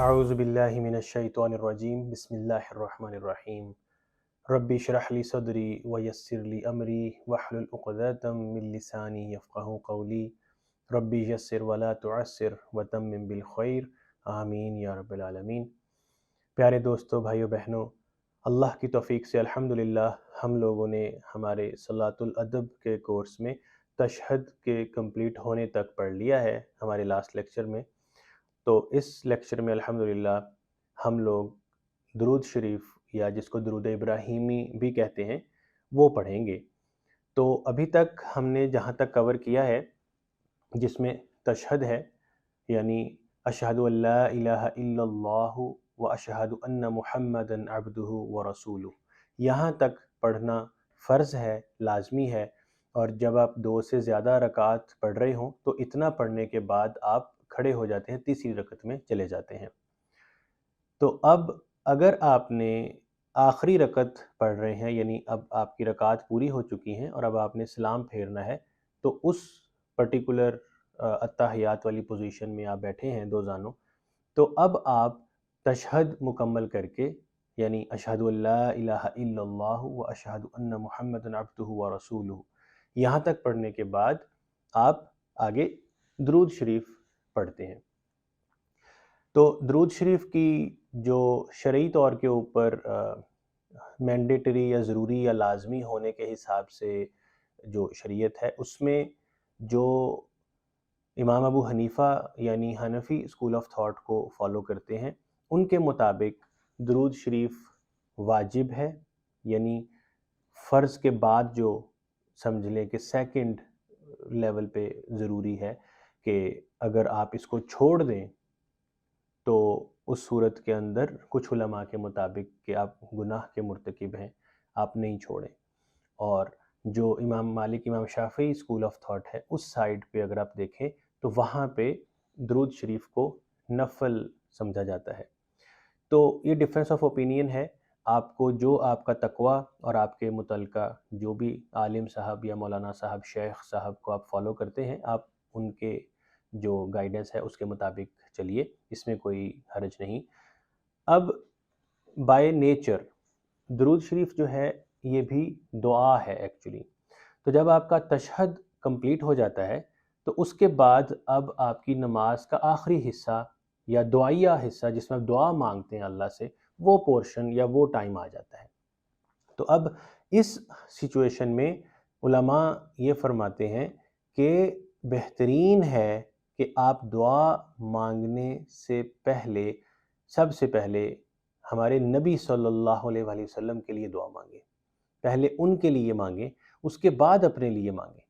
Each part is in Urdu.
اعوذ باللہ من الشیطان الرجیم بسم اللہ الرحمن الرحیم ربی اشرح لی صدری ویسر لی امری واحلل عقدۃ من لسانی یفقہوا قولی ربی یسر ولا تعسر وتمم بالخیر آمین یا رب العالمین۔ پیارے دوستو، بھائیو بہنوں، اللہ کی توفیق سے الحمدللہ ہم لوگوں نے ہمارے صلاۃ الادب کے کورس میں تشہد کے کمپلیٹ ہونے تک پڑھ لیا ہے ہمارے لاسٹ لیکچر میں۔ تو اس لیکچر میں الحمدللہ ہم لوگ درود شریف یا جس کو درود ابراہیمی بھی کہتے ہیں وہ پڑھیں گے۔ تو ابھی تک ہم نے جہاں تک کور کیا ہے جس میں تشہد ہے، یعنی اشہد ان لا الہ الا اللہ و اشہد ان محمدا عبدہ و رسولہ، یہاں تک پڑھنا فرض ہے، لازمی ہے۔ اور جب آپ 2 سے زیادہ رکعات پڑھ رہے ہوں تو اتنا پڑھنے کے بعد آپ کھڑے ہو جاتے ہیں، تیسری رکعت میں چلے جاتے ہیں۔ تو اب اگر آپ نے آخری رکعت پڑھ رہے ہیں، یعنی اب آپ کی رکعات پوری ہو چکی ہیں اور اب آپ نے سلام پھیرنا ہے، تو اس پرٹیکولر اتحیات والی پوزیشن میں آپ بیٹھے ہیں دو زانوں، تو اب آپ تشہد مکمل کر کے، یعنی اشہد ان لا الہ الا اللہ و اشہد ان محمد عبدہ و رسولہ، یہاں تک پڑھنے کے بعد آپ آگے درود شریف پڑھتے ہیں۔ تو درود شریف کی جو شرعی طور کے اوپر مینڈیٹری یا ضروری یا لازمی ہونے کے حساب سے جو شریعت ہے، اس میں جو امام ابو حنیفہ یعنی حنفی اسکول آف تھاٹ کو فالو کرتے ہیں، ان کے مطابق درود شریف واجب ہے، یعنی فرض کے بعد جو سمجھ لیں کہ سیکنڈ لیول پہ ضروری ہے، کہ اگر آپ اس کو چھوڑ دیں تو اس صورت کے اندر کچھ علماء کے مطابق کہ آپ گناہ کے مرتکب ہیں، آپ نہیں چھوڑیں۔ اور جو امام مالک، امام شافعی اسکول آف تھاٹ ہے، اس سائڈ پہ اگر آپ دیکھیں تو وہاں پہ درود شریف کو نفل سمجھا جاتا ہے۔ تو یہ ڈفرینس آف اوپینین ہے، آپ کو جو آپ کا تقویٰ اور آپ کے متعلقہ جو بھی عالم صاحب یا مولانا صاحب، شیخ صاحب کو آپ فالو کرتے ہیں، آپ ان کے جو گائیڈنس ہے اس کے مطابق چلیے، اس میں کوئی حرج نہیں۔ اب بائی نیچر درود شریف جو ہے یہ بھی دعا ہے ایکچولی۔ تو جب آپ کا تشہد کمپلیٹ ہو جاتا ہے تو اس کے بعد اب آپ کی نماز کا آخری حصہ یا دعائیہ حصہ جس میں آپ دعا مانگتے ہیں اللہ سے، وہ پورشن یا وہ ٹائم آ جاتا ہے۔ تو اب اس سچویشن میں علماء یہ فرماتے ہیں کہ بہترین ہے کہ آپ دعا مانگنے سے پہلے سب سے پہلے ہمارے نبی صلی اللہ علیہ وآلہ وسلم کے لیے دعا مانگیں، پہلے ان کے لیے مانگیں، اس کے بعد اپنے لیے مانگیں۔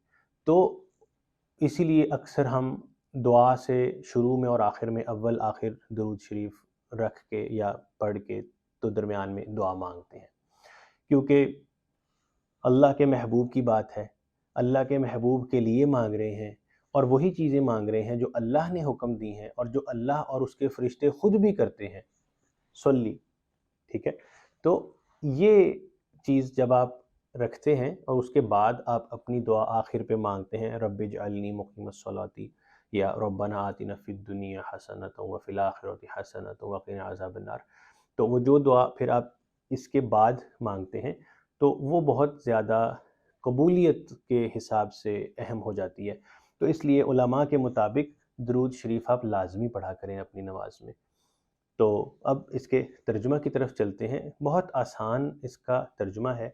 تو اسی لیے اکثر ہم دعا سے شروع میں اور آخر میں اول آخر درود شریف رکھ کے یا پڑھ کے تو درمیان میں دعا مانگتے ہیں، کیونکہ اللہ کے محبوب کی بات ہے، اللہ کے محبوب کے لیے مانگ رہے ہیں اور وہی چیزیں مانگ رہے ہیں جو اللہ نے حکم دی ہیں اور جو اللہ اور اس کے فرشتے خود بھی کرتے ہیں، صلی، ٹھیک ہے۔ تو یہ چیز جب آپ رکھتے ہیں اور اس کے بعد آپ اپنی دعا آخر پہ مانگتے ہیں، رب اجعلنی مقیم الصلاۃ یا ربنا آتنا فی الدنیا حسنۃ وفی الآخرۃ حسنۃ وقنا عذاب النار، تو وہ جو دعا پھر آپ اس کے بعد مانگتے ہیں تو وہ بہت زیادہ قبولیت کے حساب سے اہم ہو جاتی ہے۔ تو اس لیے علماء کے مطابق درود شریف آپ لازمی پڑھا کریں اپنی نماز میں۔ تو اب اس کے ترجمہ کی طرف چلتے ہیں۔ بہت آسان اس کا ترجمہ ہے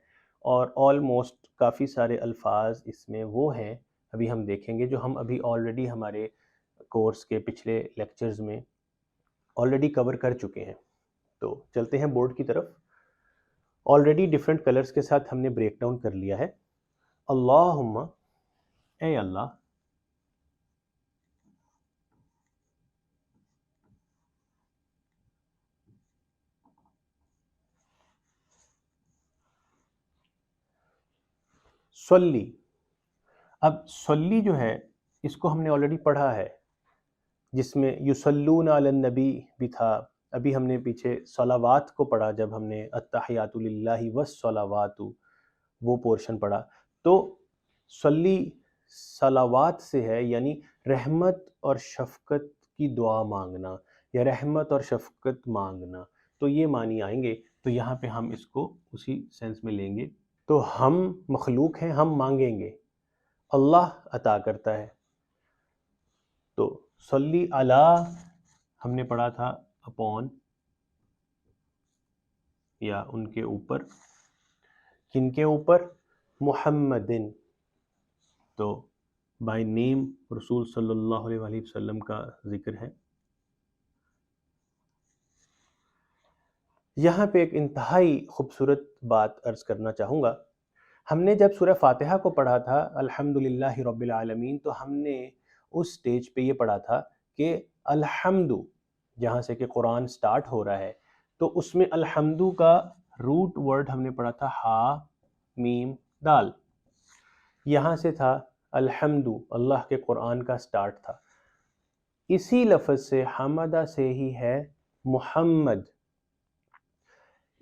اور آلموسٹ کافی سارے الفاظ اس میں وہ ہیں، ابھی ہم دیکھیں گے جو ہم ابھی آلریڈی ہمارے کورس کے پچھلے لیکچرز میں آلریڈی کور کر چکے ہیں۔ تو چلتے ہیں بورڈ کی طرف۔ آلریڈی ڈیفرنٹ کلرز کے ساتھ ہم نے بریک ڈاؤن کر لیا ہے۔ اللہم، اے اللہ، صلی، اب صلی جو ہے اس کو ہم نے آلریڈی پڑھا ہے، جس میں یصلون علی النبی بھی تھا، ابھی ہم نے پیچھے صلوات کو پڑھا جب ہم نے التحیات للہ والصلوات وہ پورشن پڑھا۔ تو صلی صلوات سے ہے، یعنی رحمت اور شفقت کی دعا مانگنا، یا رحمت اور شفقت مانگنا، تو یہ معنی آئیں گے۔ تو یہاں پہ ہم اس کو اسی سینس میں لیں گے۔ تو ہم مخلوق ہیں، ہم مانگیں گے، اللہ عطا کرتا ہے۔ تو صلی علی ہم نے پڑھا تھا اپون، یا ان کے اوپر، کن کے اوپر؟ محمدن، تو بائی نیم رسول صلی اللہ علیہ وآلہ وسلم کا ذکر ہے۔ یہاں پہ ایک انتہائی خوبصورت بات عرض کرنا چاہوں گا۔ ہم نے جب سورہ فاتحہ کو پڑھا تھا الحمدللہ رب العالمین، تو ہم نے اس سٹیج پہ یہ پڑھا تھا کہ الحمد، جہاں سے کہ قرآن سٹارٹ ہو رہا ہے، تو اس میں الحمد کا روٹ ورڈ ہم نے پڑھا تھا ہا میم دال، یہاں سے تھا الحمد، اللہ کے قرآن کا سٹارٹ تھا۔ اسی لفظ سے حمدہ سے ہی ہے محمد،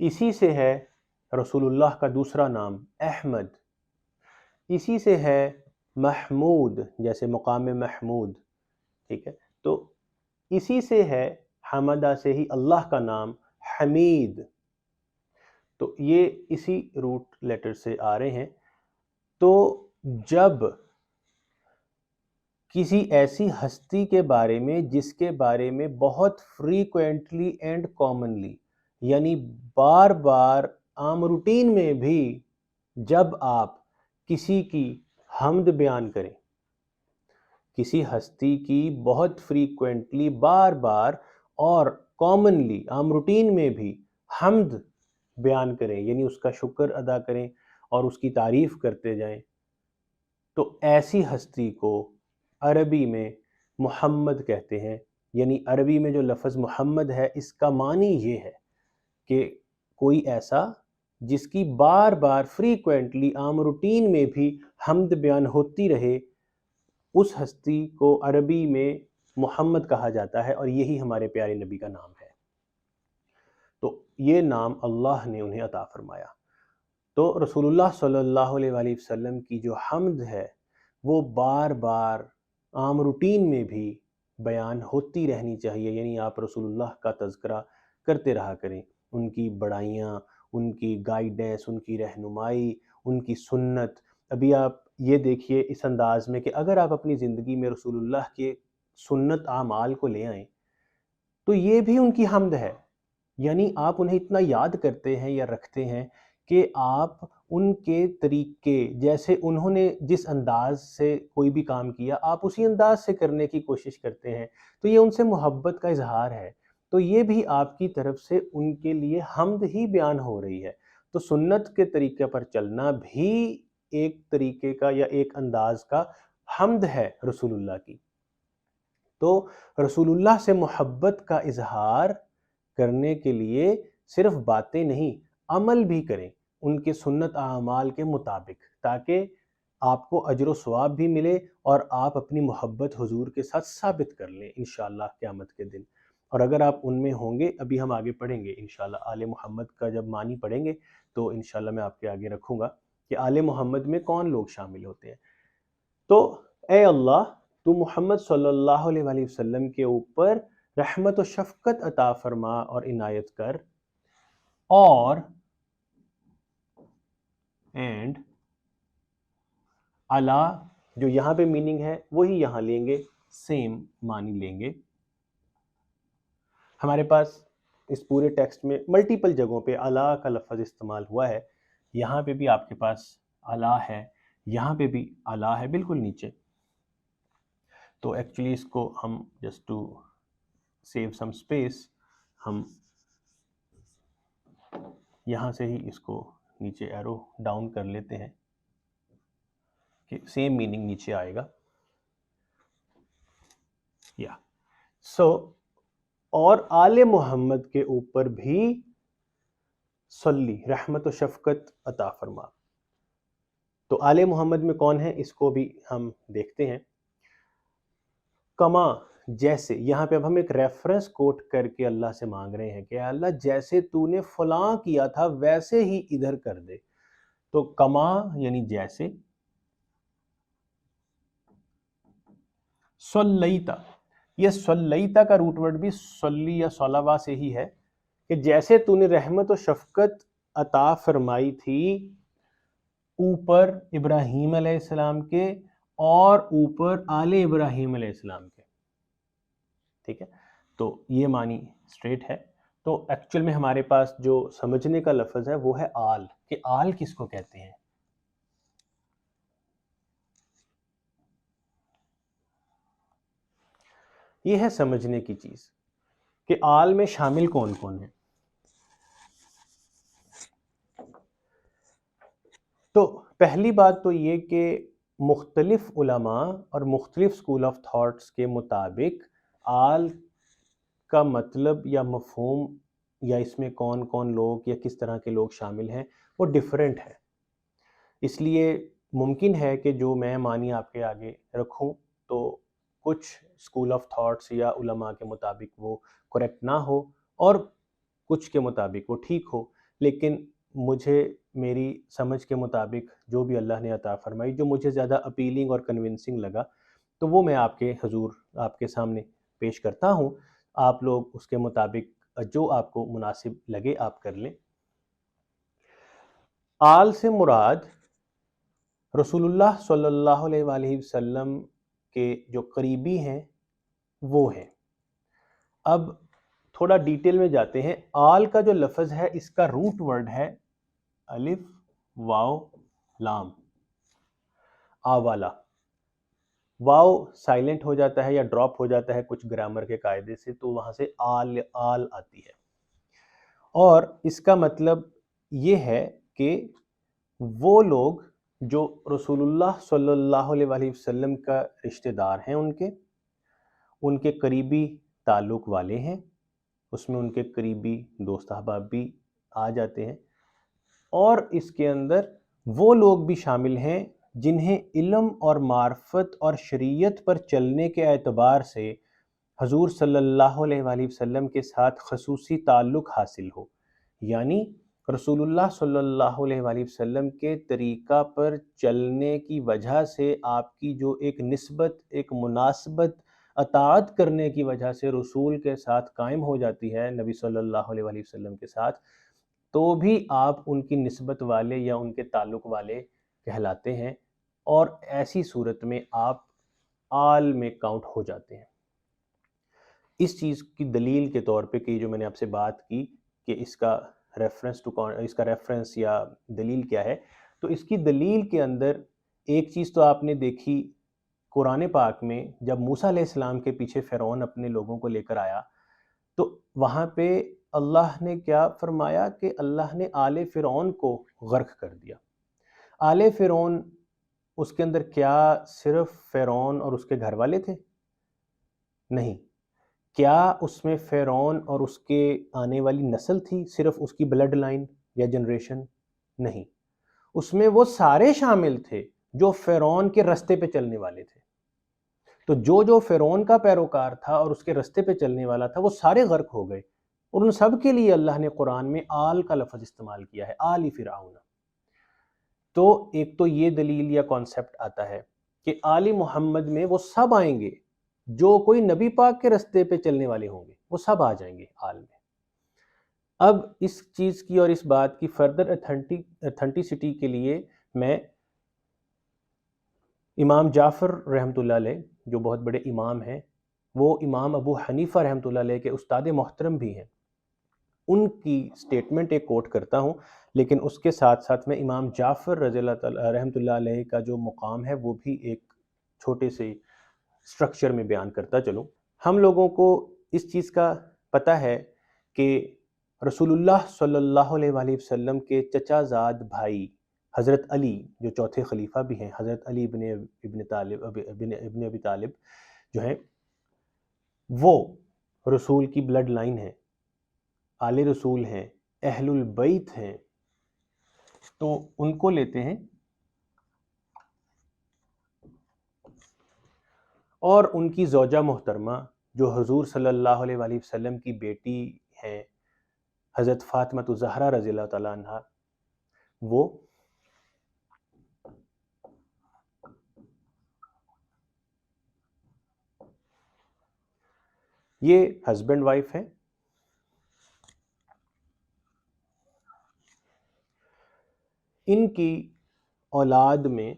اسی سے ہے رسول اللہ کا دوسرا نام احمد، اسی سے ہے محمود، جیسے مقام محمود، ٹھیک ہے، تو اسی سے ہے حمدہ سے ہی اللہ کا نام حمید، تو یہ اسی روٹ لیٹر سے آ رہے ہیں۔ تو جب کسی ایسی ہستی کے بارے میں جس کے بارے میں بہت فریکوینٹلی اینڈ کامنلی، یعنی بار بار عام روٹین میں بھی جب آپ کسی کی حمد بیان کریں، کسی ہستی کی بہت فریکوینٹلی بار بار اور کامنلی عام روٹین میں بھی حمد بیان کریں، یعنی اس کا شکر ادا کریں اور اس کی تعریف کرتے جائیں، تو ایسی ہستی کو عربی میں محمد کہتے ہیں۔ یعنی عربی میں جو لفظ محمد ہے، اس کا معنی یہ ہے کہ کوئی ایسا جس کی بار بار فریکوینٹلی عام روٹین میں بھی حمد بیان ہوتی رہے، اس ہستی کو عربی میں محمد کہا جاتا ہے، اور یہی ہمارے پیارے نبی کا نام ہے۔ تو یہ نام اللہ نے انہیں عطا فرمایا۔ تو رسول اللہ صلی اللہ علیہ وآلہ وسلم کی جو حمد ہے وہ بار بار عام روٹین میں بھی بیان ہوتی رہنی چاہیے، یعنی آپ رسول اللہ کا تذکرہ کرتے رہا کریں، ان کی بڑائیاں، ان کی گائیڈنس، ان کی رہنمائی، ان کی سنت۔ ابھی آپ یہ دیکھیے اس انداز میں کہ اگر آپ اپنی زندگی میں رسول اللہ کے سنت اعمال کو لے آئیں تو یہ بھی ان کی حمد ہے، یعنی آپ انہیں اتنا یاد کرتے ہیں یا رکھتے ہیں کہ آپ ان کے طریقے، جیسے انہوں نے جس انداز سے کوئی بھی کام کیا آپ اسی انداز سے کرنے کی کوشش کرتے ہیں، تو یہ ان سے محبت کا اظہار ہے، تو یہ بھی آپ کی طرف سے ان کے لیے حمد ہی بیان ہو رہی ہے۔ تو سنت کے طریقے پر چلنا بھی ایک طریقے کا یا ایک انداز کا حمد ہے رسول اللہ کی۔ تو رسول اللہ سے محبت کا اظہار کرنے کے لیے صرف باتیں نہیں، عمل بھی کریں ان کے سنت اعمال کے مطابق، تاکہ آپ کو اجر و ثواب بھی ملے اور آپ اپنی محبت حضور کے ساتھ ثابت کر لیں انشاءاللہ قیامت کے دن۔ اور اگر آپ ان میں ہوں گے، ابھی ہم آگے پڑھیں گے انشاءاللہ آل محمد کا جب معنی پڑھیں گے تو انشاءاللہ میں آپ کے آگے رکھوں گا کہ آل محمد میں کون لوگ شامل ہوتے ہیں۔ تو اے اللہ، تو محمد صلی اللہ علیہ وآلہ وسلم کے اوپر رحمت و شفقت عطا فرما اور عنایت کر، اور اینڈ علی، جو یہاں پہ میننگ ہے وہی یہاں لیں گے، سیم معنی لیں گے۔ ہمارے پاس اس پورے ٹیکسٹ میں ملٹیپل جگہوں پہ علی کا لفظ استعمال ہوا ہے، یہاں پہ بھی آپ کے پاس علی ہے، یہاں پہ بھی علی ہے بالکل نیچے۔ تو ایکچولی اس کو ہم just to save some space ہم یہاں سے ہی اس کو نیچے ایرو ڈاؤن کر لیتے ہیں کہ سیم میننگ نیچے آئے گا، یا سو اور آل محمد کے اوپر بھی صلی، رحمت و شفقت عطا فرما۔ تو آل محمد میں کون ہیں اس کو بھی ہم دیکھتے ہیں۔ کما، جیسے، یہاں پہ اب ہم ایک ریفرنس کوٹ کر کے اللہ سے مانگ رہے ہیں کہ اللہ جیسے تو نے فلاں کیا تھا ویسے ہی ادھر کر دے۔ تو کما یعنی جیسے، صلیتا یہ صلیتا کا روٹ ورڈ بھی صلی یا صلوا سے ہی ہے، کہ جیسے تو نے رحمت و شفقت عطا فرمائی تھی اوپر ابراہیم علیہ السلام کے اور اوپر آل ابراہیم علیہ السلام کے. ٹھیک ہے، تو یہ معنی اسٹریٹ ہے. تو ایکچوئل میں ہمارے پاس جو سمجھنے کا لفظ ہے وہ ہے آل، کہ آل کس کو کہتے ہیں. یہ ہے سمجھنے کی چیز کہ آل میں شامل کون کون ہیں. تو پہلی بات تو یہ کہ مختلف علماء اور مختلف اسکول آف تھاٹس کے مطابق آل کا مطلب یا مفہوم یا اس میں کون کون لوگ یا کس طرح کے لوگ شامل ہیں وہ ڈیفرنٹ ہے. اس لیے ممکن ہے کہ جو میں معنی آپ کے آگے رکھوں تو کچھ اسکول آف تھاٹس یا علماء کے مطابق وہ کریکٹ نہ ہو اور کچھ کے مطابق وہ ٹھیک ہو، لیکن مجھے میری سمجھ کے مطابق جو بھی اللہ نے عطا فرمائی، جو مجھے زیادہ اپیلنگ اور کنونسنگ لگا، تو وہ میں آپ کے حضور آپ کے سامنے پیش کرتا ہوں. آپ لوگ اس کے مطابق جو آپ کو مناسب لگے آپ کر لیں. آل سے مراد رسول اللہ صلی اللہ علیہ وآلہ وسلم کے جو قریبی ہیں وہ ہیں. اب تھوڑا ڈیٹیل میں جاتے ہیں. آل کا جو لفظ ہے اس کا روٹ ورڈ ہے الف واو لام، آوالا. واو سائلنٹ ہو جاتا ہے یا ڈراپ ہو جاتا ہے کچھ گرامر کے قاعدے سے، تو وہاں سے آل آتی ہے. اور اس کا مطلب یہ ہے کہ وہ لوگ جو رسول اللہ صلی اللہ علیہ وآلہ وسلم کا رشتہ دار ہیں، ان کے قریبی تعلق والے ہیں، اس میں ان کے قریبی دوست احباب بھی آ جاتے ہیں. اور اس کے اندر وہ لوگ بھی شامل ہیں جنہیں علم اور معرفت اور شریعت پر چلنے کے اعتبار سے حضور صلی اللہ علیہ وآلہ وسلم کے ساتھ خصوصی تعلق حاصل ہو. یعنی رسول اللہ صلی اللہ علیہ وآلہ وسلم کے طریقہ پر چلنے کی وجہ سے آپ کی جو ایک نسبت، ایک مناسبت اطاعت کرنے کی وجہ سے رسول کے ساتھ قائم ہو جاتی ہے، نبی صلی اللہ علیہ وآلہ وسلم کے ساتھ، تو بھی آپ ان کی نسبت والے یا ان کے تعلق والے کہلاتے ہیں، اور ایسی صورت میں آپ آل میں کاؤنٹ ہو جاتے ہیں. اس چیز کی دلیل کے طور پہ کہ جو میں نے آپ سے بات کی کہ اس کا ریفرنس یا دلیل کیا ہے، تو اس کی دلیل کے اندر ایک چیز تو آپ نے دیکھی قرآن پاک میں، جب موسیٰ علیہ السلام کے پیچھے فرعون اپنے لوگوں کو لے کر آیا تو وہاں پہ اللہ نے کیا فرمایا کہ اللہ نے آل فرعون کو غرق کر دیا. آل فرعون اس کے اندر کیا صرف فرعون اور اس کے گھر والے تھے؟ نہیں. کیا اس میں فرعون اور اس کے آنے والی نسل تھی، صرف اس کی بلڈ لائن یا جنریشن؟ نہیں. اس میں وہ سارے شامل تھے جو فرعون کے رستے پہ چلنے والے تھے. تو جو فرعون کا پیروکار تھا اور اس کے رستے پہ چلنے والا تھا وہ سارے غرق ہو گئے، اور ان سب کے لیے اللہ نے قرآن میں آل کا لفظ استعمال کیا ہے، آل فرعون. تو ایک تو یہ دلیل یا کانسیپٹ آتا ہے کہ آل محمد میں وہ سب آئیں گے جو کوئی نبی پاک کے رستے پہ چلنے والے ہوں گے، وہ سب آ جائیں گے آل میں. اب اس چیز کی اور اس بات کی فردر اتھینٹسٹی کے لیے میں امام جعفر رحمۃ اللہ علیہ جو بہت بڑے امام ہیں، وہ امام ابو حنیفہ رحمۃ اللہ علیہ کے استاد محترم بھی ہیں، ان کی سٹیٹمنٹ ایک کوٹ کرتا ہوں، لیکن اس کے ساتھ ساتھ میں امام جعفر رضی اللہ تعالی رحمۃ اللہ علیہ کا جو مقام ہے وہ بھی ایک چھوٹے سے سٹرکچر میں بیان کرتا چلوں. ہم لوگوں کو اس چیز کا پتہ ہے کہ رسول اللہ صلی اللہ علیہ وآلہ وسلم کے چچا زاد بھائی حضرت علی جو چوتھے خلیفہ بھی ہیں، حضرت علی ابن ابی طالب جو ہیں، وہ رسول کی بلڈ لائن ہیں، آل رسول ہیں، اہل البیت ہیں. تو ان کو لیتے ہیں اور ان کی زوجہ محترمہ جو حضور صلی اللہ علیہ وآلہ وسلم کی بیٹی ہیں حضرت فاطمہ الزہرا رضی اللہ تعالیٰ عنہ، وہ یہ ہسبینڈ وائف ہے. ان کی اولاد میں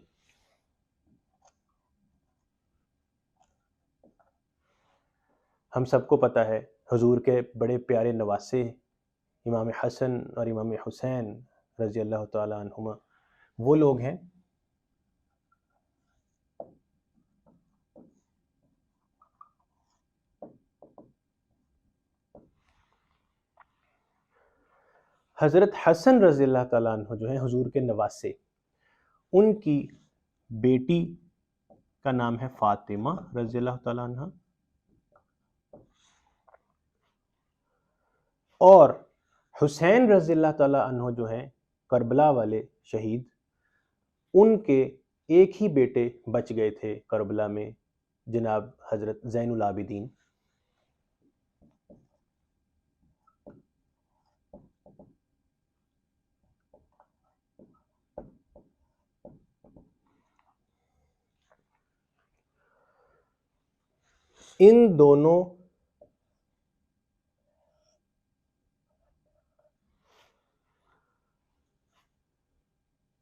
ہم سب کو پتہ ہے حضور کے بڑے پیارے نواسے امام حسن اور امام حسین رضی اللہ تعالی عنہما وہ لوگ ہیں. حضرت حسن رضی اللہ تعالیٰ عنہ جو ہیں حضور کے نواسے، ان کی بیٹی کا نام ہے فاطمہ رضی اللہ تعالیٰ عنہ، اور حسین رضی اللہ تعالیٰ عنہ جو ہیں کربلا والے شہید، ان کے ایک ہی بیٹے بچ گئے تھے کربلا میں، جناب حضرت زین العابدین. ان دونوں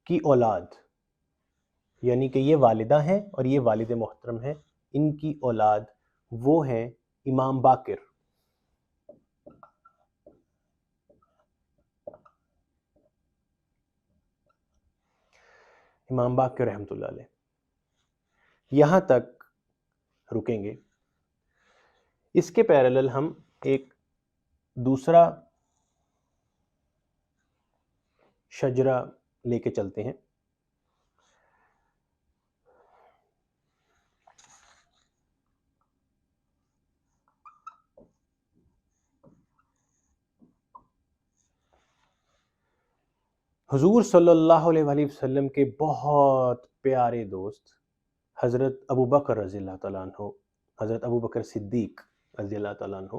کی اولاد، یعنی کہ یہ والدہ ہیں اور یہ والد محترم ہیں، ان کی اولاد وہ ہیں امام باقر. امام باقر رحمۃ اللہ علیہ. یہاں تک رکیں گے. اس کے پیرالل ہم ایک دوسرا شجرہ لے کے چلتے ہیں. حضور صلی اللہ علیہ وآلہ وسلم کے بہت پیارے دوست حضرت ابو بکر رضی اللہ تعالیٰ عنہ، حضرت ابو بکر صدیق رضی اللہ تعالیٰ عنہ،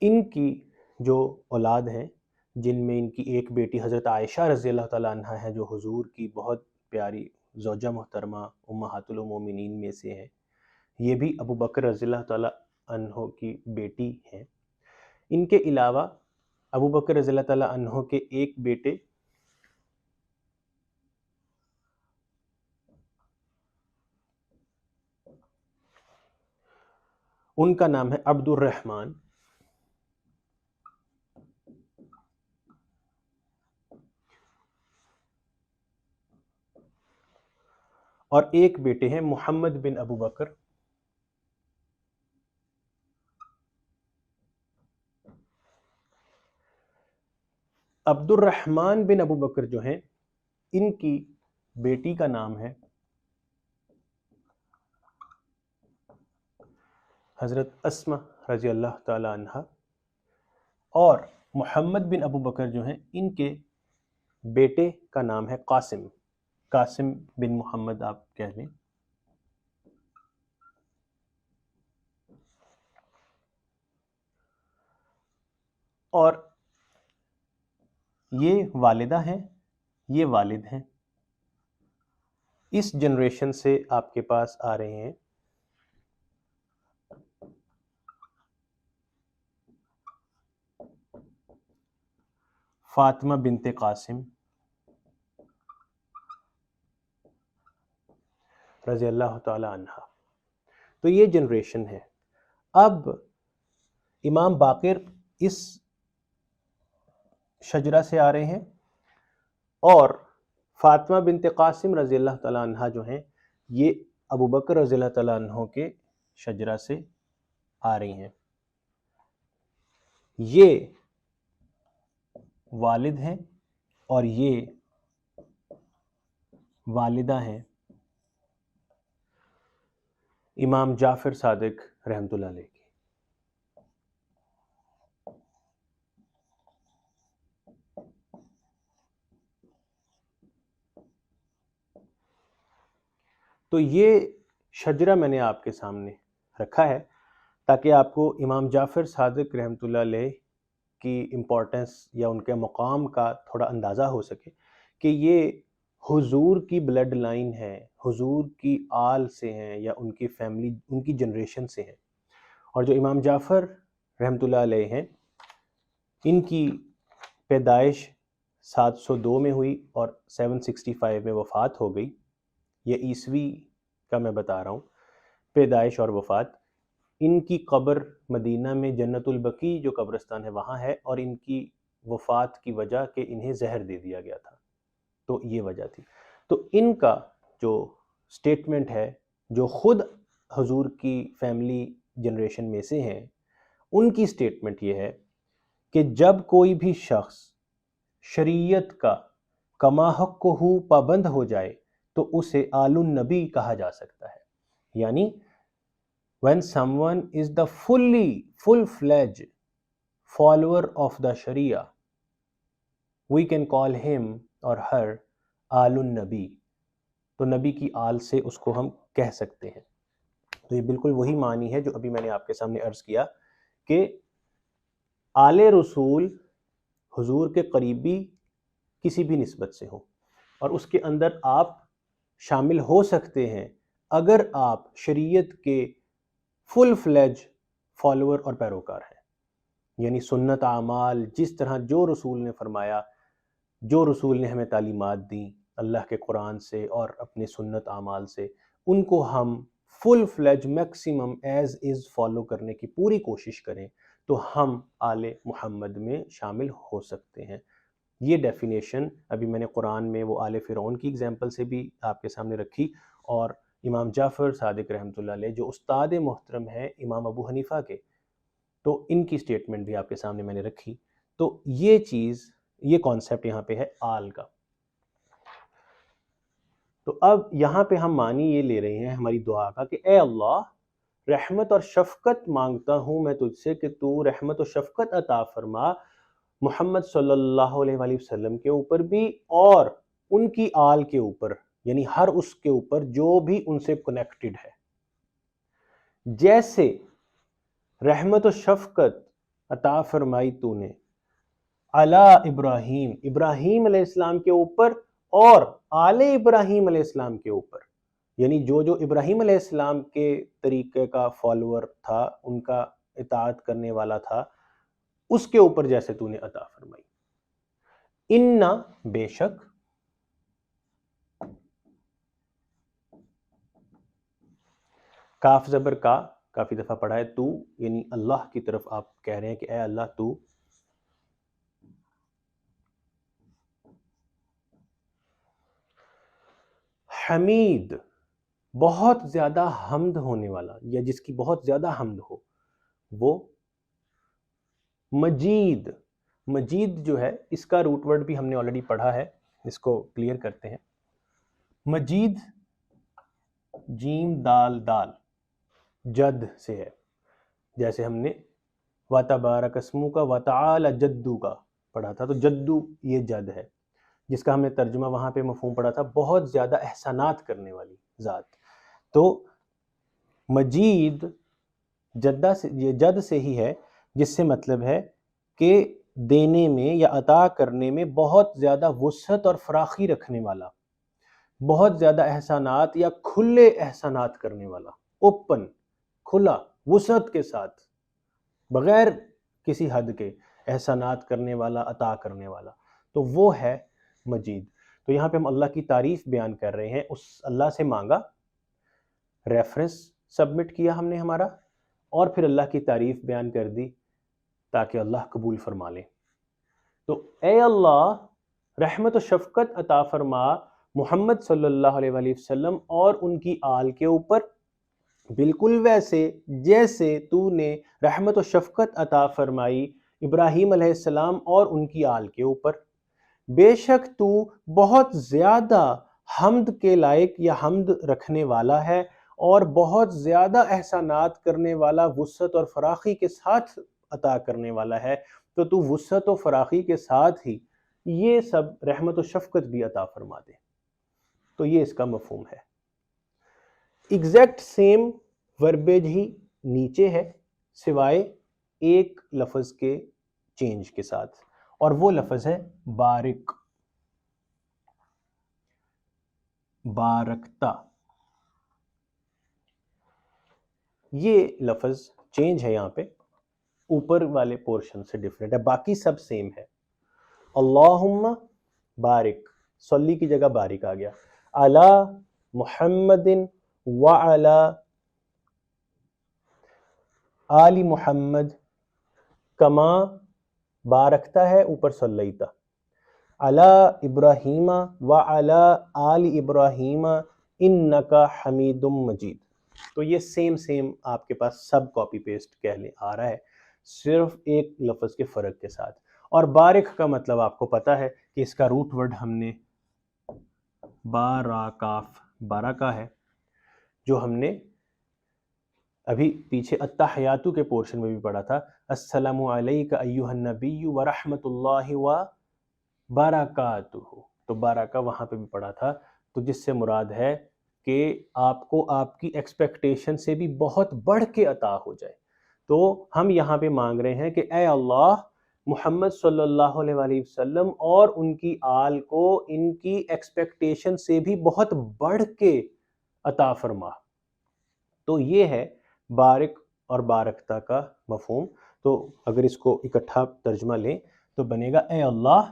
ان کی جو اولاد ہیں، جن میں ان کی ایک بیٹی حضرت عائشہ رضی اللہ تعالیٰ عنہ ہے، جو حضور کی بہت پیاری زوجہ محترمہ امہات المومنین میں سے ہے، یہ بھی ابو بکر رضی اللہ تعالیٰ عنہ کی بیٹی ہیں. ان کے علاوہ ابو بکر رضی اللہ تعالیٰ عنہ کے ایک بیٹے ان کا نام ہے عبد الرحمن، اور ایک بیٹے ہیں محمد بن ابو بکر. عبد الرحمن بن ابو بکر جو ہیں، ان کی بیٹی کا نام ہے حضرت اسمہ رضی اللہ تعالی عنہ، اور محمد بن ابو بکر جو ہیں، ان کے بیٹے کا نام ہے قاسم، قاسم بن محمد آپ کہہ لیں. اور یہ والدہ ہیں، یہ والد ہیں. اس جنریشن سے آپ کے پاس آ رہے ہیں فاطمہ بنت قاسم رضی اللہ تعالی عنہ. تو یہ جنریشن ہے. اب امام باقر اس شجرہ سے آ رہے ہیں، اور فاطمہ بنت قاسم رضی اللہ تعالیٰ عنہ جو ہیں، یہ ابو بکر رضی اللہ تعالیٰ عنہ کے شجرہ سے آ رہی ہیں. یہ والد ہیں اور یہ والدہ ہیں امام جعفر صادق رحمۃ اللہ علیہ کی. تو یہ شجرہ میں نے آپ کے سامنے رکھا ہے تاکہ آپ کو امام جعفر صادق رحمۃ اللہ علیہ کی امپورٹنس یا ان کے مقام کا تھوڑا اندازہ ہو سکے کہ یہ حضور کی بلڈ لائن ہے، حضور کی آل سے ہیں یا ان کی فیملی، ان کی جنریشن سے ہیں. اور جو امام جعفر رحمۃ اللہ علیہ ہیں، ان کی پیدائش 702 میں ہوئی اور 765 میں وفات ہو گئی. یہ عیسوی کا میں بتا رہا ہوں، پیدائش اور وفات. ان کی قبر مدینہ میں جنت البقیع جو قبرستان ہے وہاں ہے، اور ان کی وفات کی وجہ کہ انہیں زہر دے دیا گیا تھا، تو یہ وجہ تھی. تو ان کا جو سٹیٹمنٹ ہے، جو خود حضور کی فیملی جنریشن میں سے ہیں، ان کی سٹیٹمنٹ یہ ہے کہ جب کوئی بھی شخص شریعت کا کما حق ہو پابند ہو جائے تو اسے آل النبی کہا جا سکتا ہے. یعنی when someone is the full-fledged follower of the Sharia, we can call him or her آل النبی. تو نبی کی آل سے اس کو ہم کہہ سکتے ہیں. تو یہ بالکل وہی معنی ہے جو ابھی میں نے آپ کے سامنے عرض کیا کہ آل رسول حضور کے قریبی کسی بھی نسبت سے ہوں، اور اس کے اندر آپ شامل ہو سکتے ہیں اگر آپ شریعت کے فل فلیج فالوور اور پیروکار ہیں. یعنی سنت اعمال، جس طرح جو رسول نے فرمایا، جو رسول نے ہمیں تعلیمات دیں اللہ کے قرآن سے اور اپنے سنت اعمال سے، ان کو ہم فل فلیج میکسیمم ایز از فالو کرنے کی پوری کوشش کریں تو ہم آل محمد میں شامل ہو سکتے ہیں. یہ ڈیفینیشن ابھی میں نے قرآن میں وہ آل فرعون کی اگزامپل سے بھی آپ کے سامنے رکھی، اور امام جعفر صادق رحمۃ اللہ علیہ جو استاد محترم ہیں امام ابو حنیفہ کے، تو ان کی سٹیٹمنٹ بھی آپ کے سامنے میں نے رکھی. تو یہ چیز، یہ کانسیپٹ یہاں پہ ہے آل کا. تو اب یہاں پہ ہم معنی یہ لے رہے ہیں ہماری دعا کا کہ اے اللہ، رحمت اور شفقت مانگتا ہوں میں تجھ سے کہ تو رحمت و شفقت عطا فرما محمد صلی اللہ علیہ وآلہ وسلم کے اوپر بھی اور ان کی آل کے اوپر، یعنی ہر اس کے اوپر جو بھی ان سے کنیکٹڈ ہے. جیسے رحمت و شفقت عطا فرمائی تو نے علی ابراہیم، ابراہیم علیہ السلام کے اوپر اور آل ابراہیم علیہ السلام کے اوپر، یعنی جو ابراہیم علیہ السلام کے طریقے کا فالوور تھا، ان کا اطاعت کرنے والا تھا، اس کے اوپر جیسے تو نے عطا فرمائی. انا، بے شک، کاف زبر کا کافی دفعہ پڑھا ہے، تو یعنی اللہ کی طرف آپ کہہ رہے ہیں کہ اے اللہ تو. حمید، بہت زیادہ حمد ہونے والا یا جس کی بہت زیادہ حمد ہو وہ. مجید، مجید جو ہے اس کا روٹ ورڈ بھی ہم نے آلریڈی پڑھا ہے، اس کو کلیئر کرتے ہیں. مجید جیم دال دال جد سے ہے، جیسے ہم نے وَتَبَارَكَ اسْمُكَ وَتَعَالَى جَدُّكَ کا پڑھا تھا. تو جدو یہ جد ہے، جس کا ہم نے ترجمہ وہاں پہ مفہوم پڑھا تھا بہت زیادہ احسانات کرنے والی ذات. تو مجید جدہ سے، یہ جد سے ہی ہے، جس سے مطلب ہے کہ دینے میں یا عطا کرنے میں بہت زیادہ وسعت اور فراخی رکھنے والا، بہت زیادہ احسانات یا کھلے احسانات کرنے والا، اوپن، کھلا، وسعت کے ساتھ، بغیر کسی حد کے احسانات کرنے والا، عطا کرنے والا. تو وہ ہے مجید. تو یہاں پہ ہم اللہ کی تعریف بیان کر رہے ہیں، اس اللہ سے مانگا، ریفرنس سبمٹ کیا ہم نے ہمارا، اور پھر اللہ کی تعریف بیان کر دی تاکہ اللہ قبول فرما لے. تو اے اللہ، رحمت و شفقت عطا فرما محمد صلی اللہ علیہ وآلہ وسلم اور ان کی آل کے اوپر، بالکل ویسے جیسے تو نے رحمت و شفقت عطا فرمائی ابراہیم علیہ السلام اور ان کی آل کے اوپر. بے شک تو بہت زیادہ حمد کے لائق یا حمد رکھنے والا ہے اور بہت زیادہ احسانات کرنے والا، وسعت اور فراخی کے ساتھ عطا کرنے والا ہے. تو وسعت و فراخی کے ساتھ ہی یہ سب رحمت و شفقت بھی عطا فرما دے. تو یہ اس کا مفہوم ہے. ایگزیکٹ سیم وربیج ہی نیچے ہے، سوائے ایک لفظ کے چینج کے ساتھ، اور وہ لفظ ہے بارک، بارکتا. یہ لفظ چینج ہے یہاں پہ، اوپر والے پورشن سے ڈیفرنٹ ہے، باقی سب سیم ہے. اللہم بارک، صلی کی جگہ بارک آ گیا. علی محمد وعلی آل محمد، کما بارکتا ہے اوپر صلیتا. علی ابراہیم وعلی آل ابراہیم انک حمید مجید. تو یہ سیم آپ کے پاس سب کاپی پیسٹ کہہ لیں آ رہا ہے، صرف ایک لفظ کے فرق کے ساتھ. اور بارک کا مطلب آپ کو پتا ہے کہ اس کا روٹ ورڈ ہم نے باراکاف، بارکا ہے، جو ہم نے ابھی پیچھے التحیاتو کے پورشن میں بھی پڑھا تھا. السلام علیک ایھا النبی ورحمۃ اللہ وبرکاتہ. تو بارکا وہاں پہ بھی پڑھا تھا، تو جس سے مراد ہے کہ آپ کو آپ کی ایکسپیکٹیشن سے بھی بہت بڑھ کے عطا ہو جائے. تو ہم یہاں پہ مانگ رہے ہیں کہ اے اللہ محمد صلی اللہ علیہ وآلہ وسلم اور ان کی آل کو ان کی ایکسپیکٹیشن سے بھی بہت بڑھ کے عطا فرما. تو یہ ہے بارک اور بارکتا کا مفہوم. تو اگر اس کو اکٹھا ترجمہ لیں تو بنے گا اے اللہ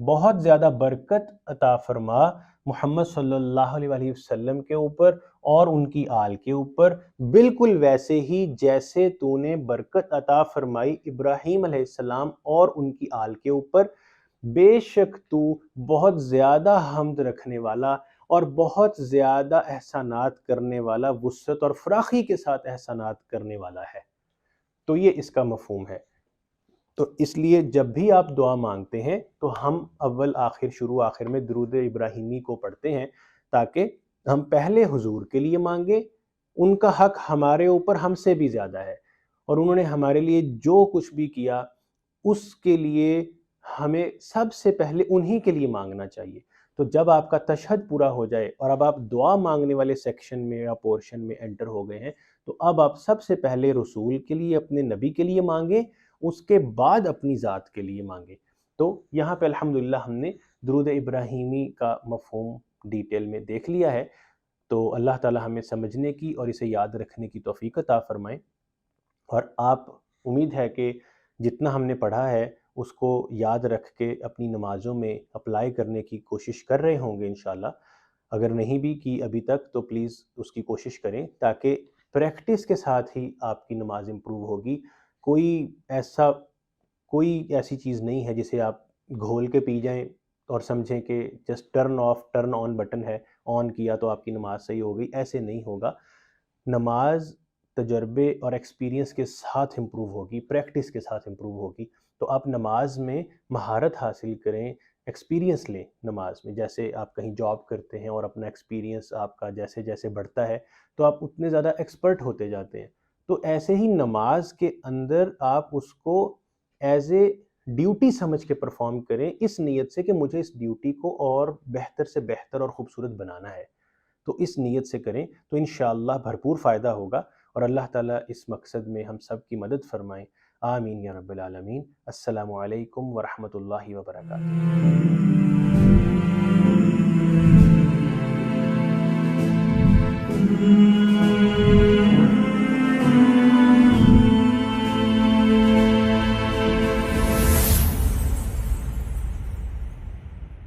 بہت زیادہ برکت عطا فرما محمد صلی اللہ علیہ وآلہ وسلم کے اوپر اور ان کی آل کے اوپر، بالکل ویسے ہی جیسے تو نے برکت عطا فرمائی ابراہیم علیہ السلام اور ان کی آل کے اوپر. بے شک تو بہت زیادہ حمد رکھنے والا اور بہت زیادہ احسانات کرنے والا، وسعت اور فراخی کے ساتھ احسانات کرنے والا ہے. تو یہ اس کا مفہوم ہے. تو اس لیے جب بھی آپ دعا مانگتے ہیں تو ہم اول آخر شروع آخر میں درود ابراہیمی کو پڑھتے ہیں، تاکہ ہم پہلے حضور کے لیے مانگیں. ان کا حق ہمارے اوپر ہم سے بھی زیادہ ہے، اور انہوں نے ہمارے لیے جو کچھ بھی کیا اس کے لیے ہمیں سب سے پہلے انہی کے لیے مانگنا چاہیے. تو جب آپ کا تشہد پورا ہو جائے اور اب آپ دعا مانگنے والے سیکشن میں یا پورشن میں انٹر ہو گئے ہیں، تو اب آپ سب سے پہلے رسول کے لیے، اپنے نبی کے لیے مانگیں، اس کے بعد اپنی ذات کے لیے مانگیں. تو یہاں پہ الحمدللہ ہم نے درود ابراہیمی کا مفہوم ڈیٹیل میں دیکھ لیا ہے. تو اللہ تعالی ہمیں سمجھنے کی اور اسے یاد رکھنے کی توفیق عطا فرمائیں. اور آپ امید ہے کہ جتنا ہم نے پڑھا ہے اس کو یاد رکھ کے اپنی نمازوں میں اپلائی کرنے کی کوشش کر رہے ہوں گے انشاءاللہ. اگر نہیں بھی کی ابھی تک تو پلیز اس کی کوشش کریں، تاکہ پریکٹس کے ساتھ ہی آپ کی نماز امپروو ہوگی. کوئی ایسی چیز نہیں ہے جسے آپ گھول کے پی جائیں اور سمجھیں کہ just turn off turn on button ہے، آن کیا تو آپ کی نماز صحیح ہو گئی. ایسے نہیں ہوگا. نماز تجربے اور ایکسپیرینس کے ساتھ امپروو ہوگی، پریکٹس کے ساتھ امپروو ہوگی. تو آپ نماز میں مہارت حاصل کریں، ایکسپیرینس لیں نماز میں. جیسے آپ کہیں جاب کرتے ہیں اور اپنا ایکسپیرینس آپ کا جیسے جیسے بڑھتا ہے تو آپ اتنے زیادہ ایکسپرٹ ہوتے جاتے ہیں. تو ایسے ہی نماز کے اندر آپ اس کو ایز اے ڈیوٹی سمجھ کے پرفارم کریں، اس نیت سے کہ مجھے اس ڈیوٹی کو اور بہتر سے بہتر اور خوبصورت بنانا ہے. تو اس نیت سے کریں تو انشاءاللہ بھرپور فائدہ ہوگا، اور اللہ تعالیٰ اس مقصد میں ہم سب کی مدد فرمائیں. آمین یا رب العالمین. السلام علیکم ورحمۃ اللہ وبرکاتہ.